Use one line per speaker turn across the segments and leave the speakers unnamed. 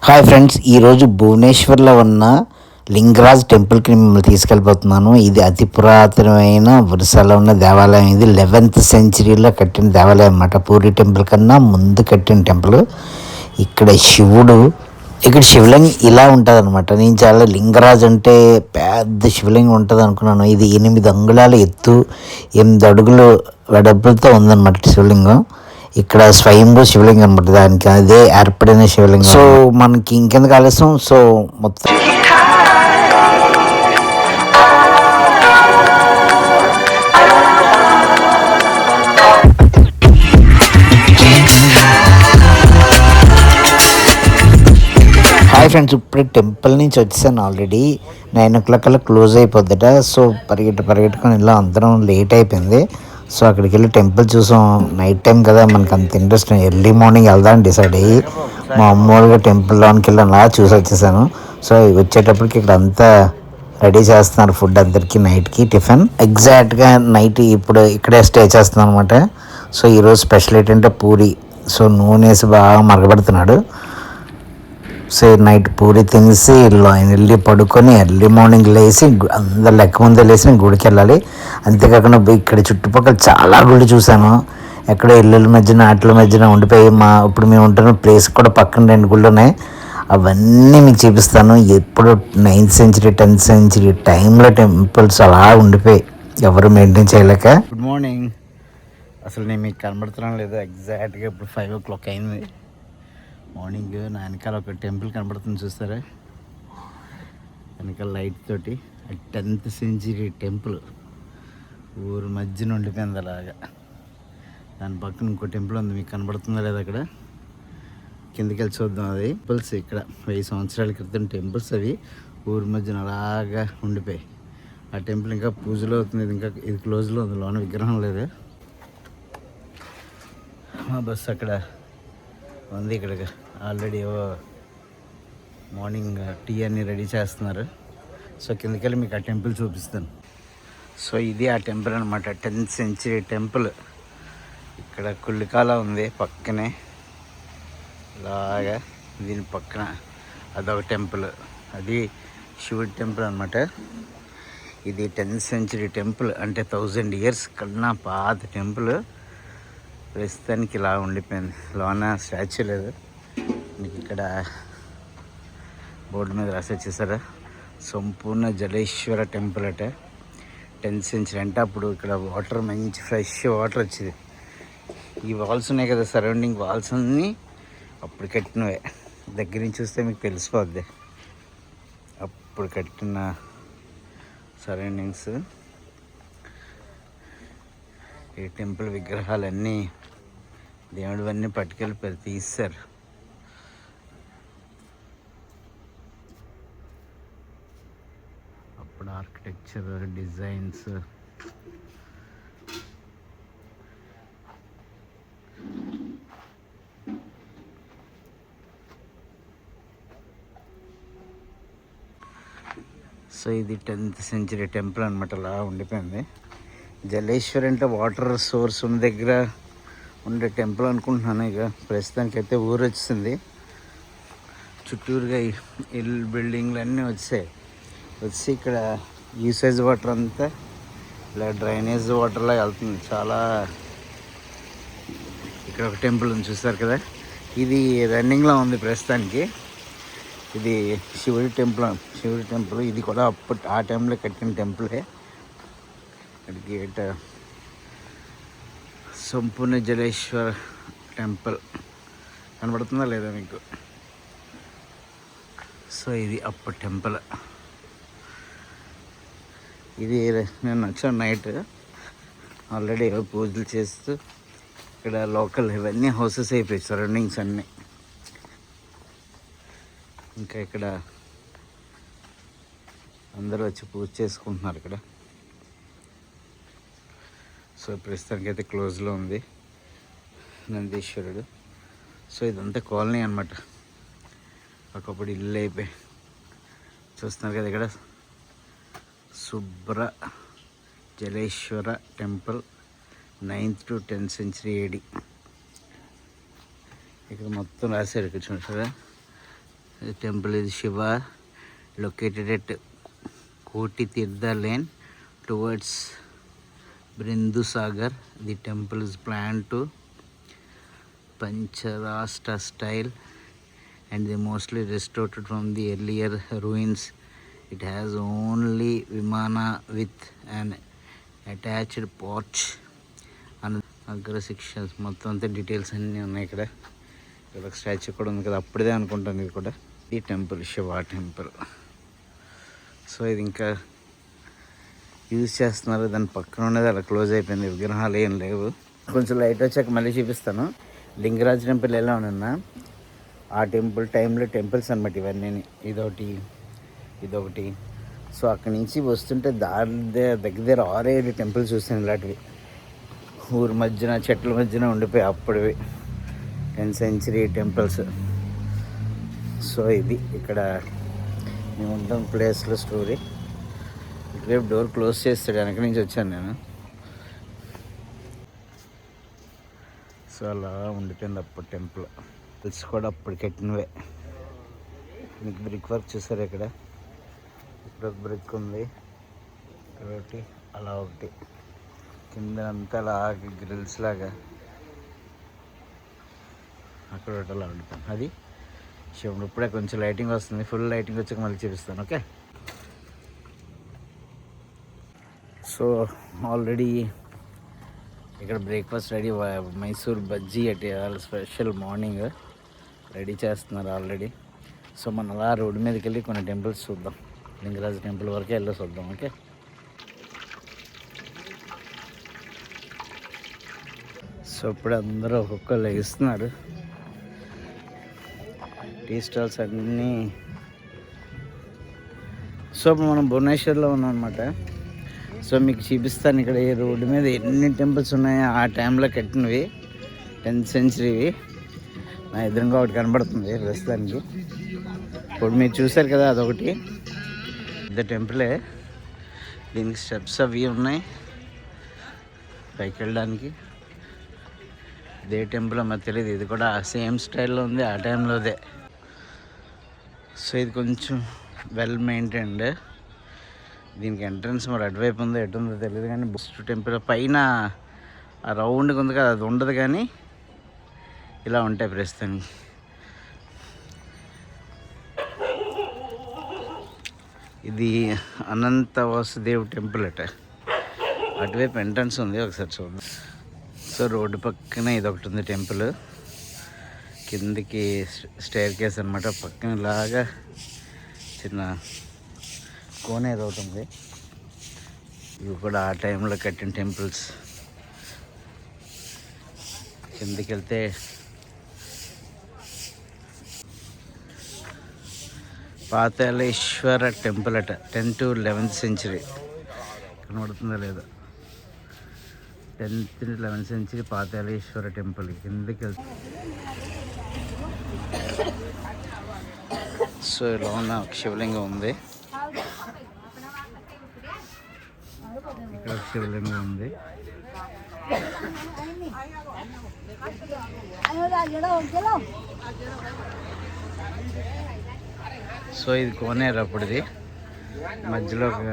Hi friends, ఈరోజు భువనేశ్వర్లో ఉన్న లింగరాజ్ టెంపుల్కి మిమ్మల్ని తీసుకెళ్ళిపోతున్నాను. ఇది అతి పురాతనమైన వరుసలో ఉన్న దేవాలయం. ఇది 11th సెంచరీలో కట్టిన దేవాలయం అన్నమాట. పూరి టెంపుల్ కన్నా ముందు కట్టిన టెంపుల్. ఇక్కడ శివలింగం ఇలా ఉంటుంది అనమాట. నేను చాలా లింగరాజ్ అంటే పెద్ద శివలింగం ఉంటుంది అనుకున్నాను. ఇది 8 అంగుళాల ఎత్తు, 8 అడుగులు వెడల్పులతో ఉందన్నమాట శివలింగం. ఇక్కడ స్వయంభూ శివలింగం అనమాట. దానికి అదే ఏర్పడిన శివలింగం. సో మనకి ఇంకెందుకు ఆలస్యం, సో మొత్తం హాయ్ ఫ్రెండ్స్, ఇప్పుడు టెంపుల్ నుంచి వచ్చేసాను. ఆల్రెడీ 9 o'clock కల్లా క్లోజ్ అయిపోద్దట. సో పరిగెట్టుకొని ఇలా అందరం లేట్ అయిపోయింది. సో అక్కడికి వెళ్ళి టెంపుల్ చూసాం. నైట్ టైం కదా, మనకు అంత ఇంట్రెస్ట్. ఎర్లీ మార్నింగ్ వెళ్దామని డిసైడ్ అయ్యి మామూలుగా టెంపుల్లోనికి వెళ్ళి అలా చూసి వచ్చేసాను. సో వచ్చేటప్పటికి ఇక్కడ అంతా రెడీ చేస్తున్నారు ఫుడ్ అందరికీ, నైట్కి టిఫిన్. ఎగ్జాక్ట్గా నైట్ ఇప్పుడు ఇక్కడే స్టే చేస్తున్నాం అనమాట. సో ఈరోజు స్పెషల్ ఏంటంటే పూరి. సో నూనె వేసి బాగా మరగబెడుతున్నాడు. సో నైట్ పూరి తినేసి వెళ్ళి పడుకొని ఎర్లీ మార్నింగ్ లేచి అందరు లెక్క ముందే లేచి నేను గుడికి వెళ్ళాలి. అంతేకాకుండా ఇక్కడ చుట్టుపక్కల చాలా గుళ్ళు చూశాను. ఎక్కడో ఇళ్ళ మధ్యన ఆటల మధ్యన ఉండిపోయి ఇప్పుడు మేము ఉంటున్న ప్లేస్ కూడా పక్కన 2 గుళ్ళు ఉన్నాయి. అవన్నీ మీకు చూపిస్తాను. ఎప్పుడు 9th సెంచరీ 10th సెంచరీ టైంలో టెంపుల్స్ అలా ఉండిపోయి ఎవరు మెయింటైన్ చేయలేక. Good morning. అసలు నేను మీకు కనబడుతున్నాను లేదు. ఎగ్జాక్ట్గా ఇప్పుడు 5 o'clock అయింది మార్నింగ్. నా వెనకాల ఒక టెంపుల్ కనబడుతుంది చూస్తారా, వెనకాల లైట్ తోటి. 10th సెంచరీ టెంపుల్ ఊరు మధ్యన ఉండిపోయింది అలాగా. దాని పక్కన ఇంకో టెంపుల్ ఉంది, మీకు కనబడుతుందా లేదా అక్కడ, కిందకి వెళ్ళి చూద్దాం. అది టెంపుల్స్ ఇక్కడ 1000 సంవత్సరాల క్రితం టెంపుల్స్ అవి ఊరి మధ్యన అలాగా ఉండిపోయి. ఆ టెంపుల్ ఇంకా పూజలో అవుతుంది. ఇది క్లోజ్లో ఉంది, లోన విగ్రహం లేదు. మా బస్సు అక్కడ ఉంది. ఇక్కడ ఆల్రెడీ మార్నింగ్ టీ అన్నీ రెడీ చేస్తున్నారు. సో కిందకెళ్ళి మీకు ఆ టెంపుల్ చూపిస్తాను. సో ఇది ఆ టెంపుల్ అనమాట, 10th సెంచరీ టెంపుల్. ఇక్కడ కుల్లికాల ఉంది పక్కనే ఇలాగా. దీని పక్కన అదొక టెంపుల్, అది శివుడి టెంపుల్ అనమాట. ఇది 10th సెంచరీ టెంపుల్, అంటే 1000 years కన్నా పాత టెంపుల్. ప్రస్తుతానికి ఇలా ఉండిపోయింది, లోన స్టాచ్యూ లేదు. మీకు ఇక్కడ బోర్డు మీద రాసి వచ్చేసారా, సంపూర్ణ జలేశ్వర టెంపుల్ అట. 10th సెంచరీ అంటే అప్పుడు ఇక్కడ వాటర్ మంచి ఫ్రెష్ వాటర్ వచ్చేది. ఈ వాల్స్ ఉన్నాయి కదా, సరౌండింగ్ వాల్స్ అన్నీ అప్పుడు కట్టినవే. దగ్గర నుంచి చూస్తే మీకు తెలిసిపోద్ది అప్పుడు కట్టిన సరౌండింగ్స్. ఈ టెంపుల్ విగ్రహాలన్నీ దేవుడివన్నీ పట్టుకెళ్ళి తీస్తారు. అప్పుడు ఆర్కిటెక్చర్ డిజైన్స్. సో ఇది 10th సెంచరీ టెంపుల్ అనమాట, అలా ఉండిపోయింది. జలేశ్వర్ అంటే వాటర్ సోర్స్ ఉన్న దగ్గర ఉండే టెంపుల్ అనుకుంటున్నాను. ఇక ప్రస్తుతానికి అయితే ఊరు వచ్చింది. చుట్టూరుగా ఇల్లు బిల్డింగ్లు అన్నీ వచ్చి ఇక్కడ యూసేజ్ వాటర్ అంతా ఇలా డ్రైనేజ్ వాటర్లా వెళ్తుంది. చాలా ఇక్కడ ఒక టెంపుల్ ఉంది చూస్తారు కదా, ఇది రన్నింగ్లో ఉంది ప్రస్తుతానికి. ఇది శివుడి టెంపుల్. ఇది కూడా ఆ టైంలో కట్టిన టెంపులే. గేట్ సంపూర్ణ జలేశ్వర టెంపుల్ కనబడుతుందా లేదా మీకు? సో ఇది అప్పుడు టెంపుల్. ఇది నేను వచ్చాను నైట్. ఆల్రెడీ పూజలు చేస్తూ ఇక్కడ లోకల్ ఇవన్నీ హౌసెస్ అయిపోయాయి, సరౌండింగ్స్ అన్నీ. ఇంకా ఇక్కడ అందరూ వచ్చి పూజ చేసుకుంటున్నారు ఇక్కడ. సో ప్రస్తుతానికి అయితే క్లోజ్లో ఉంది నందీశ్వరుడు. సో ఇదంతా కాలనీ అనమాట, ఒకప్పుడు ఇల్లు అయిపోయి. చూస్తున్నారు కదా ఇక్కడ Shubhra Jaleshwara temple, 9th to 10th century AD. ఇక్కడ మొత్తం రాశారు. ఇక్కడ చూసారా The temple is Shiva, located at Koti Tirtha Lane towards Brindu Sagar. The temple is planned to Pancharashtra style and they mostly restored from the earlier ruins. It has only Vimana with an attached porch and అగ్ర sections మొత్తం అంతా details అన్నీ ఉన్నాయి ఇక్కడ. ఇక్కడ ఒక statue కూడా ఉంది కదా, అప్పుడే అనుకుంటాను ఇది కూడా. ఈ టెంపుల్ శివ టెంపుల్. సో ఇది ఇంకా యూజ్ చేస్తున్నారు, దాని పక్కన ఉన్నది అలా క్లోజ్ అయిపోయింది, విగ్రహాలు ఏం లేవు. కొంచెం లైట్ వచ్చాక మళ్ళీ చూపిస్తాను. లింగరాజ్ టెంపుల్ ఎలా ఉన్నా ఆ టెంపుల్ టైంలో టెంపుల్స్ అనమాట ఇవన్నీ. ఇదొకటి. సో అక్కడి నుంచి వస్తుంటే దారి దగ్గర 6-7 టెంపుల్స్ చూస్తాను ఇలాంటివి, ఊరి మధ్యన చెట్ల మధ్యన ఉండిపోయి అప్పుడువి 10th century టెంపుల్స్. సో ఇది ఇక్కడ మేము ఉంటాం ప్లేస్లో స్టోరీ. రేపు డోర్ క్లోజ్ చేస్తాడు, వెనక నుంచి వచ్చాను నేను. సో అలా ఉండిపోయింది అప్పుడు టెంపుల్. టెంపుల్స్ కూడా అప్పుడు కట్టినవే. మీకు బ్రిక్ వర్క్ చూసారు ఇక్కడ ఒక బ్రిక్ ఉంది, ఇక్కడ ఒకటి, అలా ఒకటి, కింద అంతా అలా గ్రిల్స్ లాగా అక్కడ ఒకటి అలా ఉండిపోయింది. అది శివుడు. ఇప్పుడే కొంచెం లైటింగ్ వస్తుంది, ఫుల్ లైటింగ్ వచ్చాక మళ్ళీ చూపిస్తాను. ఓకే. సో ఆల్రెడీ ఇక్కడ బ్రేక్ఫాస్ట్ రెడీ. మైసూర్ బజ్జీ అటు వాళ్ళ స్పెషల్ మార్నింగ్ రెడీ చేస్తున్నారు ఆల్రెడీ. సో మనం అలా రోడ్డు మీదకి వెళ్ళి కొన్ని టెంపుల్స్ చూద్దాం, లింగరాజు టెంపుల్ వరకే వెళ్ళి చూద్దాం. ఓకే. సో ఇప్పుడు అందరూ ఒక్కొక్కరు లెగిస్తున్నారు. టీ స్టాల్స్ అన్నీ. సో ఇప్పుడు మనం భువనేశ్వర్లో ఉన్నాం అనమాట. సో మీకు చూపిస్తాను ఇక్కడ ఈ రోడ్డు మీద ఎన్ని టెంపుల్స్ ఉన్నాయో ఆ టైంలో కట్టినవి, 10th century. నా ఎదురుగా ఒకటి కనబడుతుంది ప్రస్తుతానికి. ఇప్పుడు మీరు చూసారు కదా, అదొకటి పెద్ద టెంపులే. దీనికి స్టెప్స్ అవి ఉన్నాయి పైకి వెళ్ళడానికి. ఇదే టెంపుల్ మరి తెలియదు, ఇది కూడా సేమ్ స్టైల్లో ఉంది ఆ టైంలోదే. సో ఇది కొంచెం వెల్ మెయింటైన్డ్. దీనికి ఎంట్రన్స్ మరి అటువైపు ఉందో ఎటు ఉందో తెలియదు, కానీ బెస్ట్ టెంపుల్ పైన ఆ రౌండ్గా ఉంది కదా, అది ఉండదు, కానీ ఇలా ఉంటాయి ప్రస్తుతానికి. ఇది అనంత వాసుదేవ్ టెంపుల్ అట, అటువైపు ఎంట్రన్స్ ఉంది, ఒకసారి చూడండి. సో రోడ్డు పక్కన ఇదొకటి ఉంది టెంపుల్, కిందికి స్టేర్ కేస్ అనమాట. పక్కన ఇలాగా చిన్న కోనేరు ఒకటి ఉంది. ఇవి కూడా ఆ టైంలో కట్టిన టెంపుల్స్. కిందికి వెళ్తే పాతాళేశ్వర టెంపుల్ అట, 10th to 11th century. కనబడుతుందా లేదా? 10th to 11th century Pataleshwar temple. కిందికి వెళ్తే సో ఇలా ఉన్న శివలింగం ఉంది, ఇక్కడ శివలింగం ఉంది. సో ఇది కోనేరు అప్పుడుది, మధ్యలో ఒక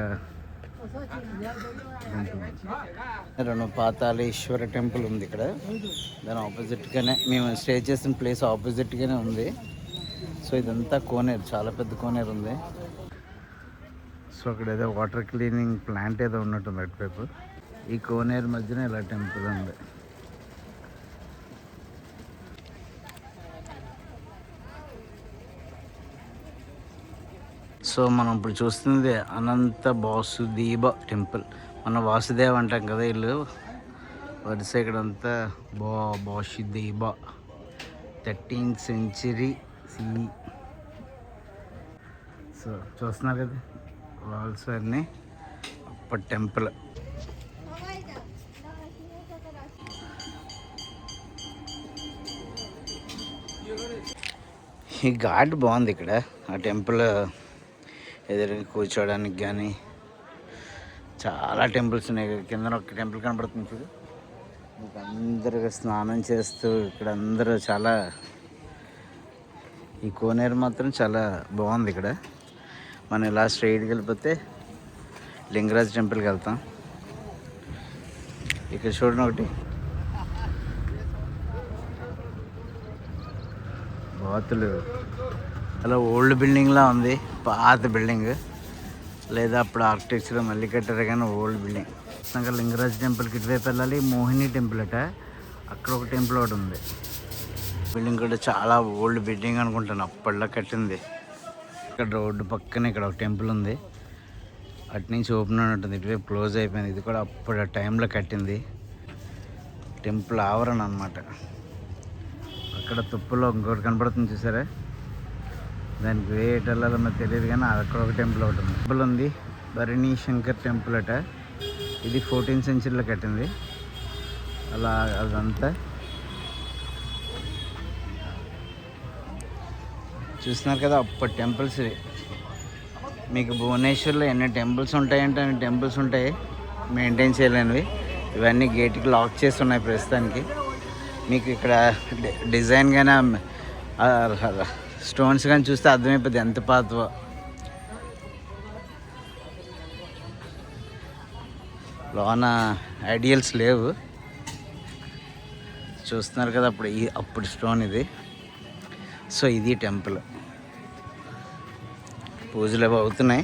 పాతాళేశ్వర టెంపుల్ ఉంది ఇక్కడ. దాని ఆపోజిట్గానే మేము స్టే చేసిన ప్లేస్ ఆపోజిట్గానే ఉంది. సో ఇదంతా కోనేరు, చాలా పెద్ద కోనేరు ఉంది. సో అక్కడ ఏదో వాటర్ క్లీనింగ్ ప్లాంట్ ఏదో ఉన్నట్టుంది అటువైపు. ఈ కోనేరు మధ్యన ఇలా టెంపుల్ ఉంది. సో మనం ఇప్పుడు చూస్తుంది అనంత వాసుదేవ టెంపుల్. మన వాసుదేవ అంటాం కదా, ఇల్లు వరుస ఇక్కడంతా Vasudeva 13th century CE. So చూస్తున్నారు కదా వాల్స్ అన్నీ అప్పటి టెంపుల్. ఈ ఘాట్ బాగుంది ఇక్కడ, ఆ టెంపుల్ ఎదురుగా కూర్చోవడానికి కానీ. చాలా టెంపుల్స్ ఉన్నాయి. కింద ఒక టెంపుల్ కనబడుతుంది ఇప్పుడు. అందరూ స్నానం చేస్తూ ఇక్కడ అందరూ చాలా ఈ కోనేరు మాత్రం చాలా బాగుంది. ఇక్కడ మనం ఇలా స్ట్రైట్కి వెళ్ళిపోతే లింగరాజ్ టెంపుల్కి వెళ్తాం. ఇక్కడ చూడండి ఒకటి బాతులు, అలా ఓల్డ్ బిల్డింగ్లా ఉంది, పాత బిల్డింగ్, లేదా అప్పుడు ఆర్కిటెక్చర్ మళ్ళీ కట్టారు కానీ ఓల్డ్ బిల్డింగ్. ఇంకా లింగరాజ్ టెంపుల్కి ఇటువైపు వెళ్ళాలి. మోహిని టెంపుల్ అట, అక్కడ ఒక టెంపుల్ ఒకటి ఉంది. బిల్డింగ్ కూడా చాలా ఓల్డ్ బిల్డింగ్ అనుకుంటాను, అప్పట్లో కట్టింది. ఇక్కడ రోడ్డు పక్కన ఇక్కడ ఒక టెంపుల్ ఉంది, అటు నుంచి ఓపెన్ ఉంటుంది, ఇటువైపు క్లోజ్ అయిపోయింది. ఇది కూడా అప్పుడు టైంలో కట్టింది టెంపుల్ ఆవరణ అనమాట. అక్కడ తుప్పులో ఇంకోటి కనపడుతుంది చూసారా, దానికి వేట వెళ్ళాలో మరి తెలియదు కానీ అక్కడ ఒక టెంపుల్ ఒకటి ఉంది. టెంపుల్ ఉంది భరణి శంకర్ టెంపుల్ అట. ఇది 14th centuryలో కట్టింది. అలా అదంతా చూస్తున్నారు కదా అప్పటి టెంపుల్స్. మీకు భువనేశ్వర్లో ఎన్ని టెంపుల్స్ ఉంటాయంటే అన్ని టెంపుల్స్ ఉంటాయి, మెయింటైన్ చేయలేనివి. ఇవన్నీ గేట్కి లాక్ చేసి ఉన్నాయి ప్రస్తుతానికి. మీకు ఇక్కడ డిజైన్ కానీ స్టోన్స్ కానీ చూస్తే అర్థమైపోద్ది ఎంత పాతవో. లోన ఐడియల్స్ లేవు, చూస్తున్నారు కదా అప్పుడు స్టోన్ ఇది. సో ఇది టెంపుల్, పూజలు ఏవో అవుతున్నాయి.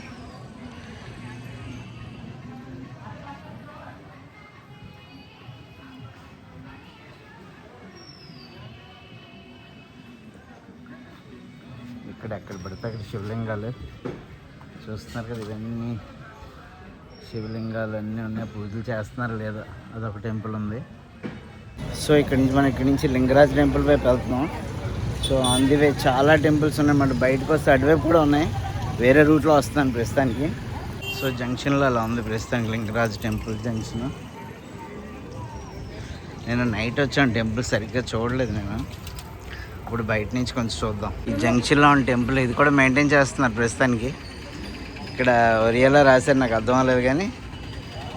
ఇక్కడ ఎక్కడ పడితే అక్కడ శివలింగాలు చూస్తున్నారు కదా, ఇవన్నీ శివలింగాలు అన్నీ ఉన్నాయి. పూజలు చేస్తున్నారు లేదా, అదొక టెంపుల్ ఉంది. సో ఇక్కడి నుంచి లింగరాజ్ టెంపుల్ వైపు వెళ్తున్నాం. సో అందువే చాలా టెంపుల్స్ ఉన్నాయన్నమాట. బయటకు వస్తే అటువైపు కూడా ఉన్నాయి, వేరే రూట్లో వస్తున్నాను ప్రస్తుతానికి. సో జంక్షన్లో అలా ఉంది ప్రస్తుతానికి లింగరాజ్ టెంపుల్ జంక్షన్. నేను నైట్ వచ్చాను, టెంపుల్ సరిగ్గా చూడలేదు నేను. ఇప్పుడు బయట నుంచి కొంచెం చూద్దాం. ఈ జంక్షన్లో ఉన్న టెంపుల్ ఇది కూడా మెయింటైన్ చేస్తున్నారు ప్రస్తుతానికి. ఇక్కడ ఒరియాలో రాశారు, నాకు అర్థం అవ్వలేదు కానీ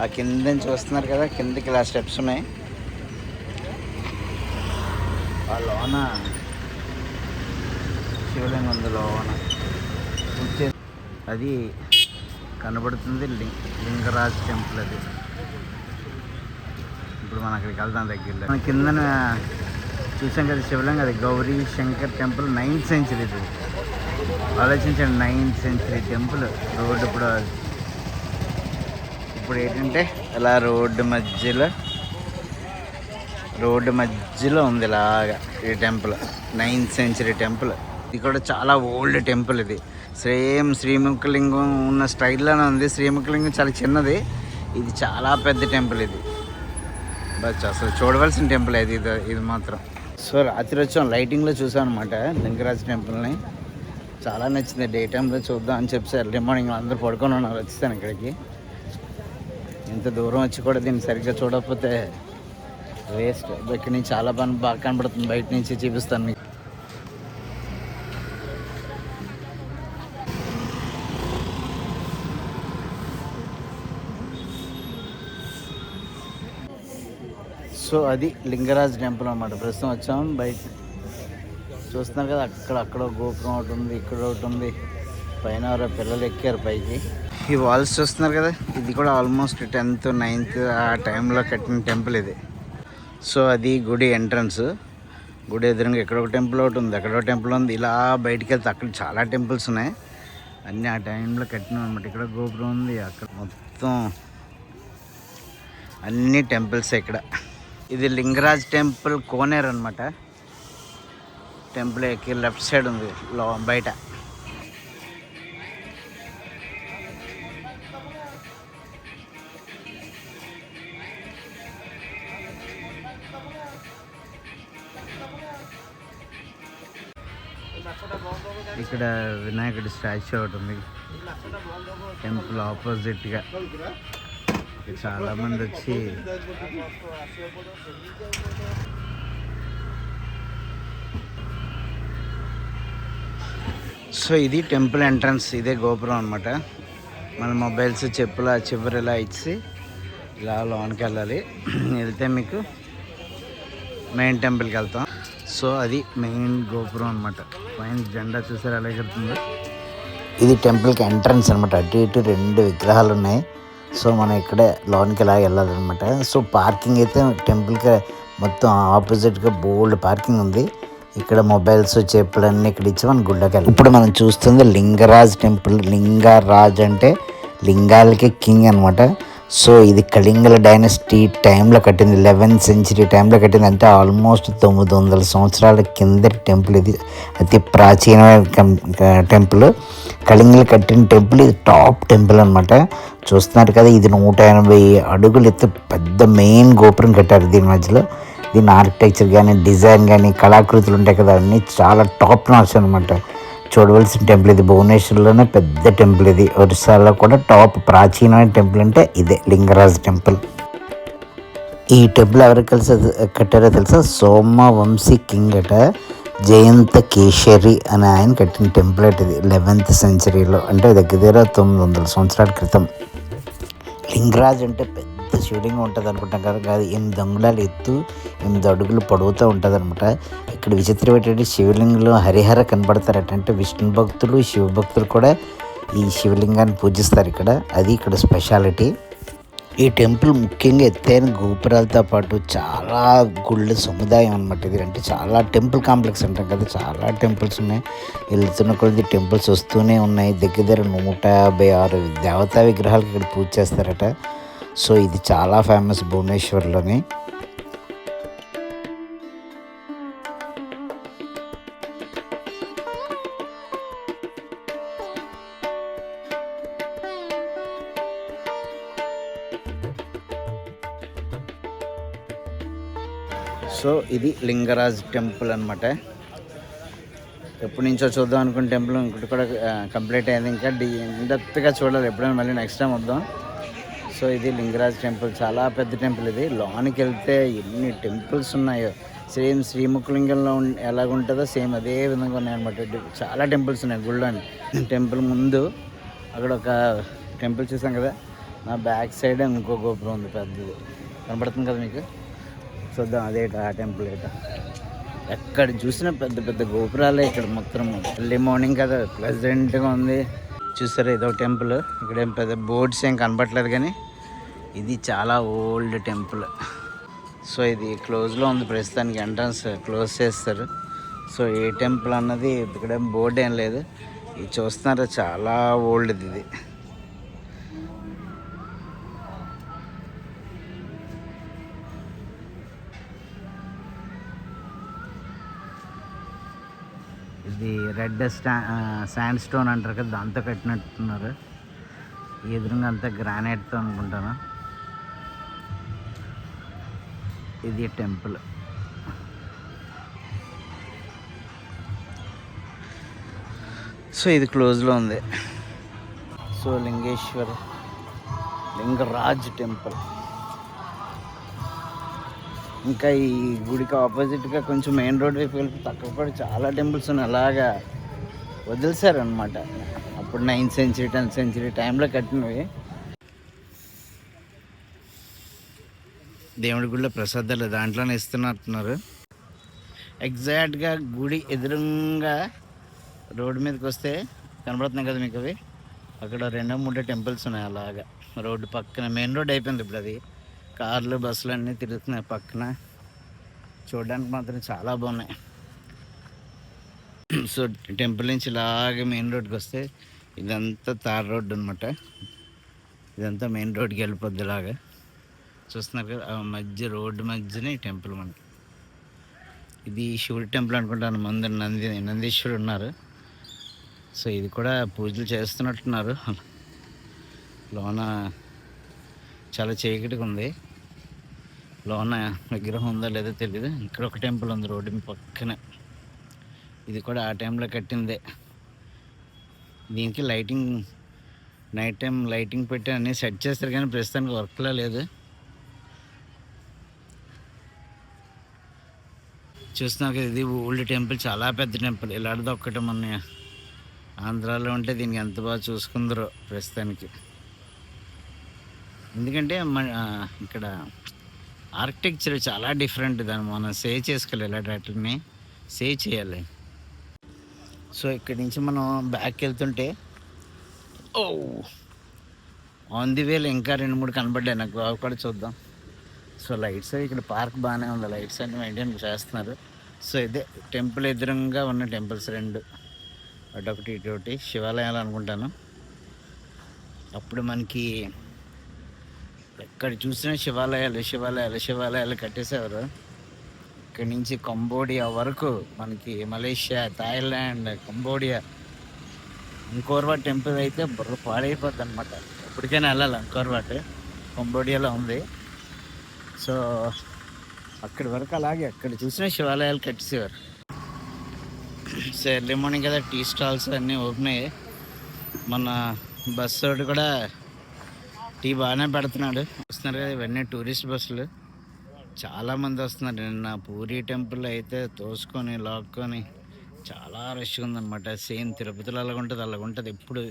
ఆ కింద నుంచి చూస్తున్నారు కదా, కిందకి ఇలా స్టెప్స్ ఉన్నాయి. ఆ లోన శివలింగం ఉంది, లోన అది కనబడుతుంది. లింగరాజ్ టెంపుల్ అది. ఇప్పుడు మనం అక్కడికి వెళ్దాం దగ్గరలో. మన కిందన చూసాం కదా శివలింగం, అది Gauri Shankar temple, 9th century. ఇది ఆలోచించండి, 9th century టెంపుల్. రోడ్డు ఇప్పుడు ఏంటంటే ఇలా రోడ్డు మధ్యలో ఉంది ఇలాగా ఈ టెంపుల్, 9th century టెంపుల్. ఇది కూడా చాలా ఓల్డ్ టెంపుల్. ఇది సేమ్ శ్రీముఖలింగం ఉన్న స్టైల్లోనే ఉంది. శ్రీముఖలింగం చాలా చిన్నది, ఇది చాలా పెద్ద టెంపుల్. ఇది బట్ అసలు చూడవలసిన టెంపుల్ ఇది మాత్రం. సో రాత్రి వచ్చాం, లైటింగ్లో చూసాం అనమాట లింగరాజ్ టెంపుల్ని. చాలా నచ్చింది. డే టైంలో చూద్దాం అని చెప్పి ఎర్లీ మార్నింగ్ అందరూ పడుకొని ఉన్నారు. వచ్చేసాను ఇక్కడికి. ఇంత దూరం వచ్చి కూడా దీన్ని సరిగ్గా చూడకపోతే వేస్ట్. ఇక్కడి నుంచి చాలా బాగా కనబడుతుంది, బయట నుంచి చూపిస్తాను మీకు. సో అది లింగరాజ్ టెంపుల్ అన్నమాట. ప్రస్తుతం వచ్చాం, బయట చూస్తున్నారు కదా, అక్కడ గోపురం ఒకటి ఉంది, ఇక్కడ ఒకటి ఉంది, పైన పిల్లలు ఎక్కారు పైకి. ఈ వాల్స్ చూస్తున్నారు కదా, ఇది కూడా ఆల్మోస్ట్ 10th 9th ఆ టైంలో కట్టిన టెంపుల్ ఇది. సో అది గుడి ఎంట్రన్స్. గుడి ఎదురుగా ఇక్కడ ఒక టెంపుల్ ఒకటి ఉంది, అక్కడ ఒక టెంపుల్ ఉంది. ఇలా బయటికి వెళ్తే అక్కడ చాలా టెంపుల్స్ ఉన్నాయి, అన్నీ ఆ టైంలో కట్టినాం అనమాట. ఇక్కడ గోపురం ఉంది, అక్కడ మొత్తం అన్ని టెంపుల్స్. ఇక్కడ ఇది లింగరాజ్ టెంపుల్ కోనేరు అనమాట. టెంపుల్ ఎక్కి లెఫ్ట్ సైడ్ ఉంది బయట. ఇక్కడ వినాయకుడి స్టాచ్యూ ఒకటి ఉంది టెంపుల్ ఆపోజిట్గా. చాలా మంది వచ్చి సో ఇది టెంపుల్ ఎంట్రన్స్. ఇదే గోపురం అనమాట. మన మొబైల్స్ చెప్పుల చివరిలా ఇచ్చి ఇలా లోనికి వెళ్ళాలి. వెళ్తే మీకు మెయిన్ టెంపుల్కి వెళ్తాం. సో అది మెయిన్ గోపురం అనమాట. పైన జెండా చూసారు ఎలా ఎగురుతుందో. ఇది టెంపుల్కి ఎంట్రన్స్ అనమాట. అటు ఇటు 2 విగ్రహాలు ఉన్నాయి. సో మనం ఇక్కడే లోనికి ఇలా వెళ్ళాలన్నమాట. సో పార్కింగ్ అయితే టెంపుల్కి మొత్తం ఆపోజిట్గా బోల్డ్ పార్కింగ్ ఉంది. ఇక్కడ మొబైల్స్ చెప్పులన్నీ ఇక్కడ ఇచ్చి మనం గుళ్ళకి వెళ్ళాలి. ఇప్పుడు మనం చూస్తుంది లింగరాజ్ టెంపుల్. లింగరాజ్ అంటే లింగాలకి కింగ్ అనమాట. సో ఇది కళింగల డైనస్టీ టైంలో కట్టింది. 11th century టైంలో కట్టింది. అంటే ఆల్మోస్ట్ 900 సంవత్సరాల కిందటి టెంపుల్ ఇది. అతి ప్రాచీనమైన టెంపుల్. కళింగలు కట్టిన టెంపుల్ ఇది. టాప్ టెంపుల్ అనమాట. చూస్తున్నారు కదా, ఇది 180 అడుగులు ఎత్తు పెద్ద మెయిన్ గోపురం కట్టారు దీని మధ్యలో. దీని ఆర్కిటెక్చర్ కానీ డిజైన్ కానీ కళాకృతులు ఉంటాయి కదా, అన్నీ చాలా టాప్ నాచ్ అనమాట. చూడవలసిన టెంపుల్ ఇది. భువనేశ్వర్లోనే పెద్ద టెంపుల్ ఇది. ఒరిస్సాలో కూడా టాప్ ప్రాచీనమైన టెంపుల్ అంటే ఇదే లింగరాజ్ టెంపుల్. ఈ టెంపుల్ ఎవరు కట్టారో తెలుసా? సోమవంశీ కింగ్ అట. జయంత కేశరి అనే ఆయన కట్టిన టెంపుల్ అట ఇది. 11th centuryలో, అంటే దగ్గర 900 సంవత్సరాల క్రితం. లింగరాజ్ అంటే పెద్ద శివలింగం ఉంటుంది అనుకుంటాం కదా, కాదు. 8 అంగుళాలు ఎత్తు, 8 అడుగులు పొడవుతూ ఉంటుంది అనమాట. ఇక్కడ విచిత్రం ఏంటంటే శివలింగంలో హరిహర కనబడతారట. అంటే విష్ణు భక్తులు శివభక్తులు కూడా ఈ శివలింగాన్ని పూజిస్తారు ఇక్కడ. అది ఇక్కడ స్పెషాలిటీ. ఈ టెంపుల్ ముఖ్యంగా ఎత్తైన గోపురాలతో పాటు చాలా గుళ్ళ సముదాయం అనమాట ఇది. అంటే చాలా టెంపుల్ కాంప్లెక్స్ అంటాం కదా, చాలా టెంపుల్స్ ఉన్నాయి. వెళ్తున్న కొద్ది టెంపుల్స్ వస్తూనే ఉన్నాయి. దగ్గర 156 దేవతా విగ్రహాలకు ఇక్కడ పూజ చేస్తారట. సో ఇది చాలా ఫేమస్ భువనేశ్వర్లోని. సో ఇది లింగరాజ్ టెంపుల్ అనమాట. ఎప్పటి నుంచో చూద్దాం అనుకున్న టెంపుల్ ఇంకోటి కూడా కంప్లీట్ అయింది. ఇంకా ఇండెప్త్గా చూడాలి, ఎప్పుడైనా మళ్ళీ నెక్స్ట్ టైం వద్దాం. సో ఇది లింగరాజ్ టెంపుల్. చాలా పెద్ద టెంపుల్ ఇది. లోనికి వెళ్తే ఎన్ని టెంపుల్స్ ఉన్నాయో, సేమ్ శ్రీముఖలింగంలో ఎలాగుంటుందో సేమ్ అదే విధంగా ఉన్నాయన్నమాట. చాలా టెంపుల్స్ ఉన్నాయి గుళ్ళోని. టెంపుల్ ముందు అక్కడ ఒక టెంపుల్ చూసాం కదా, నా బ్యాక్ సైడ్ ఇంకో గోపురం ఉంది పెద్దది, కనబడుతుంది కదా మీకు. చూద్దాం అదేట ఆ టెంపుల్ ఏట. ఎక్కడ చూసినా పెద్ద పెద్ద గోపురాలే ఇక్కడ మొత్తం. ఎర్లీ మార్నింగ్ కదా, ప్లెజెంట్గా ఉంది. చూసారా, ఇదొక టెంపుల్. ఇక్కడ ఏం పెద్ద బోర్డ్స్ ఏం కనబడట్లేదు, కానీ ఇది చాలా ఓల్డ్ టెంపుల్. సో ఇది క్లోజ్లో ఉంది ప్రస్తుతానికి. ఎంట్రన్స్ క్లోజ్ చేస్తారు. సో ఏ టెంపుల్ అన్నది ఇక్కడ బోర్డు ఏం లేదు. ఇది చూస్తున్నారా, చాలా ఓల్డ్ది ఇది. ఇది రెడ్ శాండ్ స్టోన్ అంటారు కదా, దాంతో కట్టినట్టున్నారు. ఎదురుగా అంతా గ్రానైట్తో అనుకుంటాను. ఇది టెంపుల్. సో ఇది క్లోజ్లో ఉంది. So Lingaraj temple. ఇంకా ఈ గుడికి ఆపోజిట్గా కొంచెం మెయిన్ రోడ్ వైపు వెళ్ళి తక్కువ కూడా చాలా టెంపుల్స్ ఉన్నాయి. అలాగా వదిలేశారు అనమాట. అప్పుడు 9th century 10th century టైంలో కట్టినవి. దేవుడి గుడిలో ప్రసాదాలు దాంట్లోనే ఇస్తున్నట్టున్నారు. ఎగ్జాక్ట్గా గుడి ఎదురుగా రోడ్డు మీదకి వస్తే కనబడుతున్నాయి కదా మీకు అవి. అక్కడ 2-3 టెంపుల్స్ ఉన్నాయి అలాగా రోడ్డు పక్కన. మెయిన్ రోడ్ అయిపోయింది ఇప్పుడు. అది కార్లు బస్సులు అన్నీ తిరుగుతున్నాయి పక్కన. చూడడానికి మాత్రం చాలా బాగున్నాయి. సో టెంపుల్ నుంచి ఇలాగే మెయిన్ రోడ్కి వస్తే ఇదంతా తార్ రోడ్డు అనమాట. ఇదంతా మెయిన్ రోడ్కి వెళ్ళిపోద్ది ఇలాగా. చూస్తున్నారు కదా, మధ్య రోడ్డు మధ్యనే ఈ టెంపుల్ మనకి. ఇది శివుడి టెంపుల్ అనుకుంటాను. ముందు నందీశ్వరుడు ఉన్నారు. సో ఇది కూడా పూజలు చేస్తున్నట్టున్నారు. లోన చాలా చీకటిగా ఉంది. లోన విగ్రహం ఉందో లేదో తెలియదు. ఇక్కడ ఒక టెంపుల్ ఉంది రోడ్డు పక్కన. ఇది కూడా ఆ టైంలో కట్టిందే. దీనికి లైటింగ్, నైట్ టైం లైటింగ్ పెట్టి అన్నీ సెట్ చేస్తారు, కానీ ప్రస్తుతానికి వర్క్లో లేదు. చూస్తున్నారు కదా, ఇది ఓల్డ్ టెంపుల్. చాలా పెద్ద టెంపుల్. ఇలాంటిది ఒక్కటి మన ఆంధ్రాలో ఉంటే దీనికి ఎంత బాగా చూసుకుందరో ప్రస్తుతానికి. ఎందుకంటే ఇక్కడ ఆర్కిటెక్చర్ చాలా డిఫరెంట్. దాన్ని మనం సేవ్ చేసుకోవాలి ఇలాంటి వాటిని. సేవ్ చేయాలి. సో ఇక్కడి నుంచి మనం బ్యాక్ వెళ్తుంటే ఓ ఆన్ ది వేలో ఇంకా 2-3 కనబడ్డాయి నాకు, అవి కూడా చూద్దాం. సో లైట్స్ ఇక్కడ పార్క్ బాగానే ఉంది, లైట్స్ అన్ని మెయింటైన్ చేస్తున్నారు. సో ఇదే టెంపుల్ ఎదురుగా ఉన్న టెంపుల్స్ 2, అటొకటి ఇటొకటి శివాలయాలు అనుకుంటాను. అప్పుడు మనకి ఎక్కడ చూసినా శివాలయాలు శివాలయాలు శివాలయాలు కట్టేసేవారు. ఇక్కడి నుంచి కంబోడియా వరకు మనకి మలేషియా, థాయిలాండ్, కంబోడియా. అంకోర్వాట్ టెంపుల్ అయితే బుర్ర పాడైపోద్ది అనమాట. ఎప్పటికైనా వెళ్ళాలి. అంకోర్వాట్ కంబోడియాలో ఉంది. సో అక్కడి వరకు అలాగే అక్కడ చూసిన శివాలయాలు కట్టేసేవారు. సో ఎర్లీ మార్నింగ్ కదా, టీ స్టాల్స్ అన్నీ ఓపెన్ అయ్యాయి. మన బస్సు ఒకటి కూడా టీ బాగానే పెడుతున్నాడు. వస్తున్నారు కదా, ఇవన్నీ టూరిస్ట్ బస్సులు. చాలామంది వస్తున్నారు. నిన్న పూరి టెంపుల్ అయితే తోసుకొని లాక్కొని చాలా రష్గా ఉందన్నమాట. సేమ్ తిరుపతిలో అలాగుంటుంది. ఎప్పుడు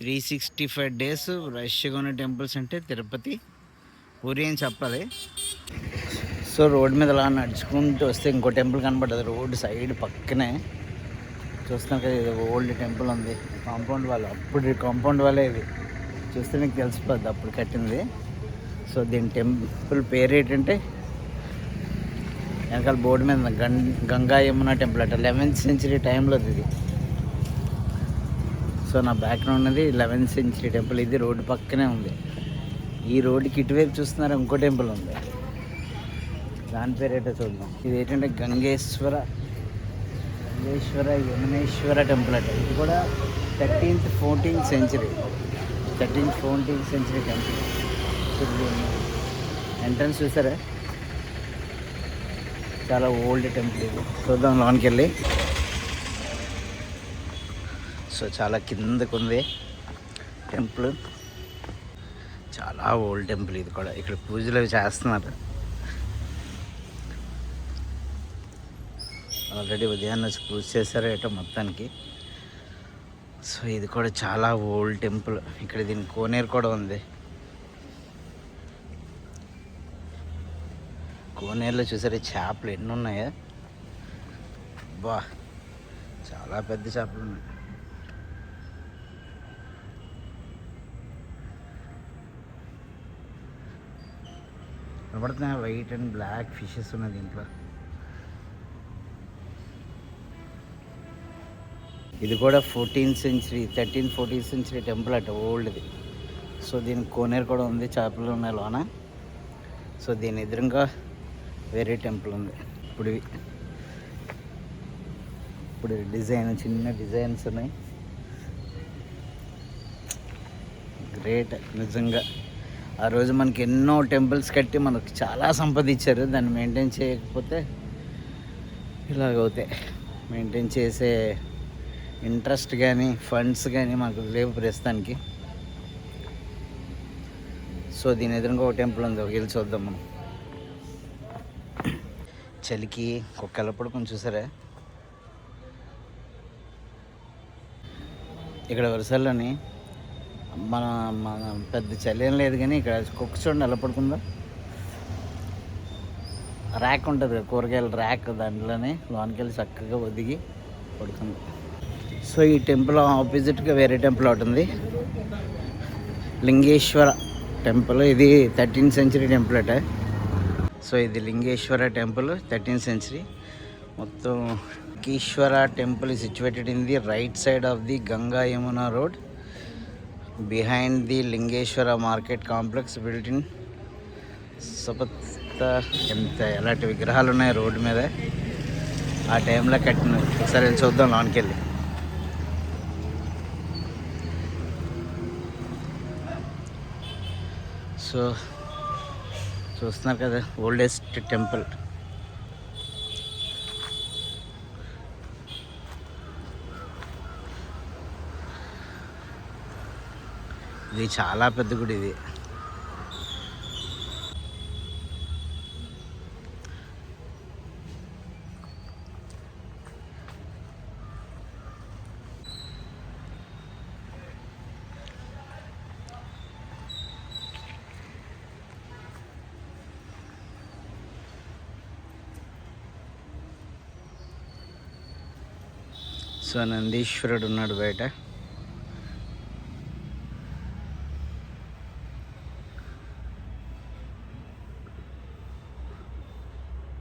365 days రష్గా ఉన్న టెంపుల్స్ అంటే తిరుపతి, పూరి అని చెప్పాలి. సో రోడ్ మీద అలా నడుచుకుంటూ వస్తే ఇంకో టెంపుల్ కనబడ్డది రోడ్ సైడ్ పక్కనే. చూస్తున్నాం కదా, ఇది ఓల్డ్ టెంపుల్ ఉంది. కాంపౌండ్ వాళ్ళు అప్పుడు కాంపౌండ్ వాళ్ళే ఇది చూస్తే మీకు తెలిసిపోద్ది అప్పుడు కట్టింది. సో దీని టెంపుల్ పేరు ఏంటంటే వెనకాల బోర్డు మీద గంగా యమున టెంపుల్ అట. 11th century టైంలో ఇది. సో నా బ్యాక్గ్రౌండ్ ఉన్నది 11th century టెంపుల్. ఇది రోడ్డు పక్కనే ఉంది. ఈ రోడ్డుకి ఇటువైపు చూస్తున్నారు ఇంకో టెంపుల్ ఉంది, దాని పేరు ఏంటో చూద్దాం. ఇది ఏంటంటే గంగేశ్వర యమునేశ్వర టెంపుల్ అట. ఇది కూడా 13th 14th century temple. Entrance చూసారా, చాలా ఓల్డ్ టెంపుల్ ఇది. చూద్దాం లోనికి వెళ్ళి. సో చాలా కిందకు ఉంది టెంపుల్, చాలా ఓల్డ్ టెంపుల్ ఇది కూడా. ఇక్కడ పూజలు అవి చేస్తున్నారు. ఆల్రెడీ ఉదయాన్నే వచ్చి పూజ చేశారు ఏటో మొత్తానికి. సో ఇది కూడా చాలా ఓల్డ్ టెంపుల్. ఇక్కడ దీని కోనేరు కూడా ఉంది. కోనేరులో చూసారు చేపలు ఎన్ని ఉన్నాయా, బా చాలా పెద్ద చేపలు ఉన్నాయి. కనబడుతున్నాయి వైట్ అండ్ బ్లాక్ ఫిషెస్ ఉన్నాయి దీంట్లో. ఇది కూడా 13th century 13th-14th century temple అట, ఓల్డ్ది. సో దీనికి కోనేరు కూడా ఉంది, చేపలు ఉన్నాయి లోన. సో దీని ఎదురుగా వేరే టెంపుల్ ఉంది. ఇప్పుడు డిజైన్, చిన్న డిజైన్స్ ఉన్నాయి. గ్రేట్ నిజంగా. ఆ రోజు మనకి ఎన్నో టెంపుల్స్ కట్టి మనకు చాలా సంపాదించారు. దాన్ని మెయింటైన్ చేయకపోతే ఇలాగవుతాయి. మెయింటైన్ చేసే ఇంట్రెస్ట్ కానీ ఫండ్స్ కానీ మనకు లేవు ప్రస్తుతానికి. సో దీని ఎదురుగా ఒక టెంపుల్ ఉంది, ఒక వెళ్ళి చూద్దాం మనం. చలికి కుక్కల పడుకొని చూసారా, ఇక్కడ వరుసల్లోని మన పెద్ద చలి ఏం లేదు కానీ ఇక్కడ కుక్క చూడండి ఎలా పడుకుందో. ర్యాక్ ఉంటుంది కదా, కూరగాయల ర్యాక్, దాంట్లోనే లోనికి వెళ్ళి చక్కగా ఒదిగి పడుకుంది. సో ఈ టెంపుల్ ఆపోజిట్గా వేరే టెంపుల్ ఒకటి ఉంది, లింగేశ్వర టెంపుల్. ఇది 13th century టెంపుల్ అట. సో ఇది లింగేశ్వర టెంపుల్ 13th century. మొత్తం Lingeshwara temple is situated in the right side of the Ganga Yamuna road behind the Lingeshwara market complex built in సపత్త. ఎంత ఎలాంటి విగ్రహాలు ఉన్నాయి రోడ్డు మీద, ఆ టైంలో కట్టినవి. ఒకసారి వెళ్ళి చూద్దాం లోనికి వెళ్ళి. సో చూస్తున్నారు కదా, ఓల్డెస్ట్ టెంపుల్. ఇది చాలా పెద్ద గుడి ఇది. సో నందీశ్వరుడు ఉన్నాడు బయట.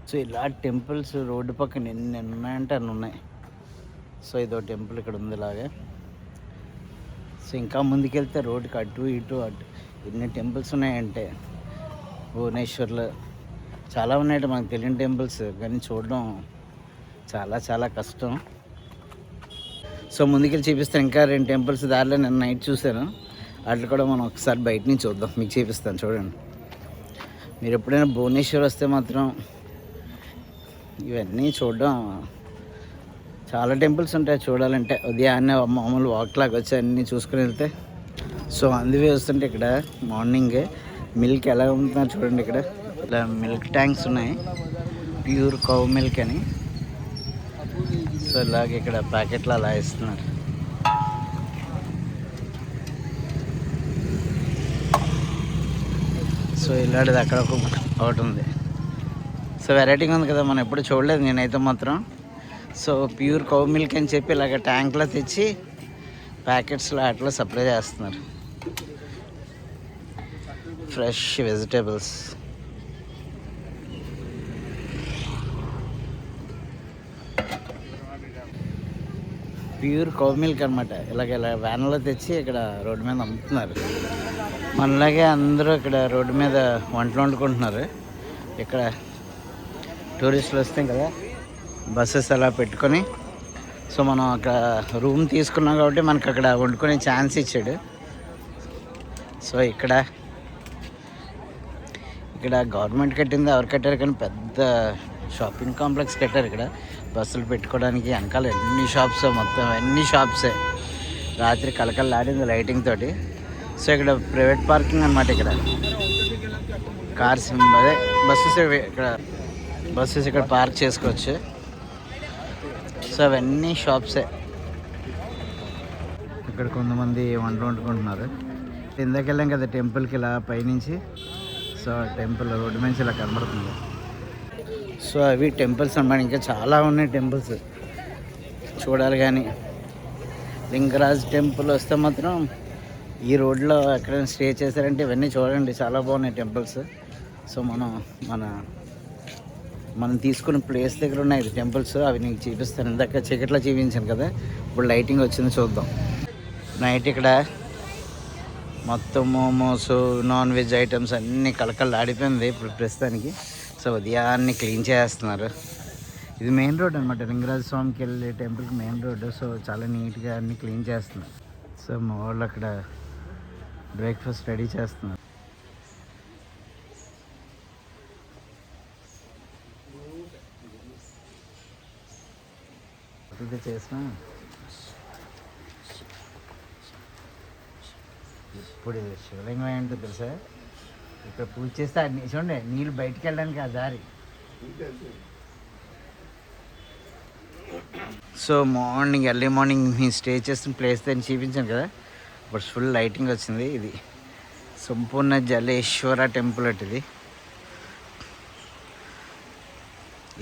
సో ఇలా టెంపుల్స్ రోడ్డు పక్కన ఎన్ని ఉన్నాయంటే అన్ని ఉన్నాయి. సో ఇదో టెంపుల్ ఇక్కడ ఉంది ఇలాగే. సో ఇంకా ముందుకెళ్తే రోడ్డుకి అటు ఇటు ఎన్ని టెంపుల్స్ ఉన్నాయంటే భువనేశ్వర్లో చాలా ఉన్నాయంటే మనకు తెలియని టెంపుల్స్, కానీ చూడడం చాలా చాలా కష్టం. సో ముందుకెళ్ళి చూపిస్తాను. ఇంకా 2 టెంపుల్స్ దారిలో నేను నైట్ చూశాను, వాటిని కూడా మనం ఒకసారి బయట నుంచి చూద్దాం, మీకు చూపిస్తాను. చూడండి, మీరు ఎప్పుడైనా భువనేశ్వర్ వస్తే మాత్రం ఇవన్నీ చూడడం, చాలా టెంపుల్స్ ఉంటాయి చూడాలంటే. ఉదయాన్నే మామూలు వాక్ లాగా వచ్చి అన్నీ చూసుకుని వెళ్తే. సో అందువే వస్తుంటే ఇక్కడ మార్నింగ్ మిల్క్ ఎలా ఉంటుందో చూడండి. ఇక్కడ ఇలా మిల్క్ ట్యాంక్స్ ఉన్నాయి, ప్యూర్ కౌ మిల్క్ అని. సో ఇలాగే ఇక్కడ ప్యాకెట్లు అలా ఇస్తున్నారు. సో ఇలాంటిది అక్కడ ఒకటి ఉంది. సో వెరైటీగా ఉంది కదా, మనం ఎప్పుడు చూడలేదు నేనైతే మాత్రం. సో ప్యూర్ కౌ మిల్క్ అని చెప్పి ఇలాగ ట్యాంక్లో తెచ్చి ప్యాకెట్స్లో అట్లా సప్లై చేస్తున్నారు. Fresh vegetables, pure cow milk అనమాట. ఇలా వ్యాన్లో తెచ్చి ఇక్కడ రోడ్డు మీద అమ్ముతున్నారు. మనలాగే అందరూ ఇక్కడ రోడ్డు మీద వంటలు వండుకుంటున్నారు. ఇక్కడ టూరిస్టులు వస్తాం కదా, బస్సెస్ అలా పెట్టుకొని. సో మనం అక్కడ రూమ్ తీసుకున్నాం కాబట్టి మనకు అక్కడ వండుకునే ఛాన్స్ ఇచ్చాడు. సో ఇక్కడ గవర్నమెంట్ కట్టింది, ఎవరు కట్టారు కానీ పెద్ద షాపింగ్ కాంప్లెక్స్ కట్టారు ఇక్కడ బస్సులు పెట్టుకోవడానికి. వెనకాల ఎన్ని షాప్స్, మొత్తం అన్ని షాప్సే. రాత్రి కలకల్లాడింది లైటింగ్ తోటి. సో ఇక్కడ ప్రైవేట్ పార్కింగ్ అనమాట. ఇక్కడ కార్స్, అదే బస్సెస్ ఇక్కడ పార్క్ చేసుకోవచ్చు. సో అవన్నీ షాప్సే. ఇక్కడ కొంతమంది వంట వండుకుంటున్నారు. ఇందాక వెళ్ళాం కదా టెంపుల్కి, ఇలా పైనుంచి. సో టెంపుల్ రోడ్డు నుంచి ఇలా కనబడుతుంది. సో అవి టెంపుల్స్ అన్నమాట. ఇంకా చాలా ఉన్నాయి టెంపుల్స్ చూడాలి. కానీ లింగరాజ్ టెంపుల్ వస్తే మాత్రం ఈ రోడ్లో ఎక్కడైనా స్టే చేశారంటే ఇవన్నీ చూడండి, చాలా బాగున్నాయి టెంపుల్స్. సో మనం తీసుకున్న ప్లేస్ దగ్గర ఉన్నాయి టెంపుల్స్, అవి నీకు చూపిస్తాను. ఇందాక చీకట్లో చూపించాను కదా, ఇప్పుడు లైటింగ్ వచ్చింది చూద్దాం. నైట్ ఇక్కడ మొత్తం మోమోస్, నాన్ వెజ్ ఐటమ్స్ అన్నీ ఆడిపోయింది ఇప్పుడు ప్రస్తుతానికి. సో ఉదయాన్ని క్లీన్ చేస్తున్నారు. ఇది మెయిన్ రోడ్ అనమాట, లింగరాజ స్వామికి వెళ్ళే టెంపుల్కి మెయిన్ రోడ్డు. సో చాలా నీట్గా అన్నీ క్లీన్ చేస్తున్నారు. సో మా వాళ్ళు అక్కడ బ్రేక్ఫాస్ట్ రెడీ చేస్తున్నారు. ఇది చేసిన ఇప్పుడు శివలింగం ఏంటో తెలుసా, ఇక్కడ పూజ చేస్తే చూడండి నీళ్ళు బయటికి వెళ్ళడానికి ఆ దారి. సో ఎర్లీ మార్నింగ్ మీ స్టే చేసిన ప్లేస్ దాన్ని చూపించాను కదా, ఇప్పుడు ఫుల్ లైటింగ్ వచ్చింది. ఇది సంపూర్ణ జలేశ్వర టెంపుల్ అటు. ఇది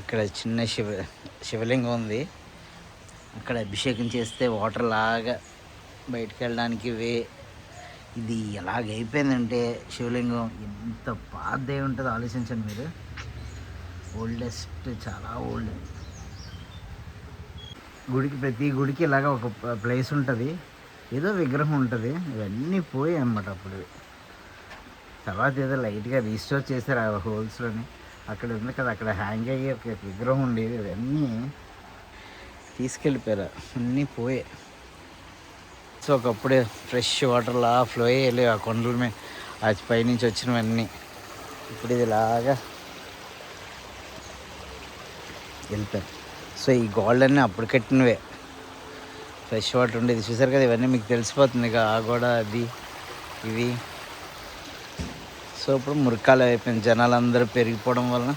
ఇక్కడ చిన్న శివలింగం ఉంది. అక్కడ అభిషేకం చేస్తే వాటర్ లాగా బయటికి వెళ్ళడానికి ఇది ఎలాగైపోయిందంటే శివలింగం ఎంత పాతదే ఉంటుందో ఆలోచించండి మీరు. ఓల్డెస్ట్, చాలా ఓల్డ్. ప్రతి గుడికి ఇలాగ ఒక ప్లేస్ ఉంటుంది, ఏదో విగ్రహం ఉంటుంది. ఇవన్నీ పోయాయి అన్నమాట అప్పుడు. తర్వాత ఏదో లైట్గా రీస్టోర్ చేశారు ఆ హోల్స్లోని. అక్కడ ఉంది కదా, అక్కడ హ్యాంగ్ అయ్యి ఒక విగ్రహం ఉండేది. ఇవన్నీ తీసుకెళ్ళిపోయారు, అన్నీ పోయాయి. సో ఒకప్పుడే ఫ్రెష్ వాటర్లా ఫ్లో అయ్యి ఆ కొండల మీద ఆ పైనుంచి వచ్చినవన్నీ ఇప్పుడు ఇది ఇలాగా వెళ్ళిపోయాయి. సో ఈ గోల్డ్ అన్నీ అప్పుడు కట్టినవే, ఫ్రెష్ వాటర్ ఉండేది. చూసారు కదా, ఇవన్నీ మీకు తెలిసిపోతుంది ఇక ఆ గోడ అది ఇవి. సో ఇప్పుడు మురికాలు అయిపోయింది. జనాలందరూ పెరిగిపోవడం వల్ల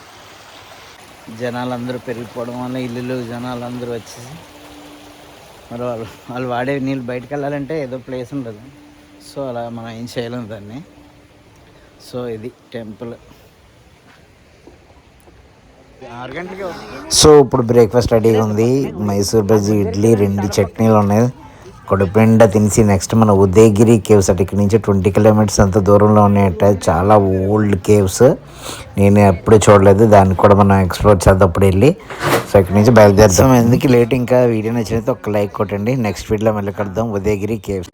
ఇల్లులు జనాలందరూ వచ్చేసి మరి వాళ్ళు వాడే నీళ్ళు బయటకు వెళ్ళాలంటే ఏదో ప్లేస్ ఉండదు. సో అలా మనం ఏం చేయలేము దాన్ని. సో ఇది టెంపుల్. సో ఇప్పుడు బ్రేక్ఫాస్ట్ రెడీగా ఉంది. మైసూర్ బజ్జీ, ఇడ్లీ, 2 చట్నీలు ఉన్నాయి. కడుపునిండా తినేసి నెక్స్ట్ మన ఉదయగిరి కేవ్స్ అటు ఇక్కడ నుంచి 20 కిలోమీటర్స్ అంత దూరంలో ఉన్నాయట. చాలా ఓల్డ్ కేవ్స్, నేను ఎప్పుడు చూడలేదు. దాన్ని కూడా మనం ఎక్స్ప్లోర్ చేద్దాం అప్పుడు వెళ్ళి. సో ఇక్కడ నుంచి బయలుదేరుతాం. ఎందుకు లేట్, ఇంకా వీడియో నచ్చినైతే ఒక లైక్ కొట్టండి. నెక్స్ట్ వీడియోలో మళ్ళీ కలుద్దాం. ఉదయగిరి కేవ్స్.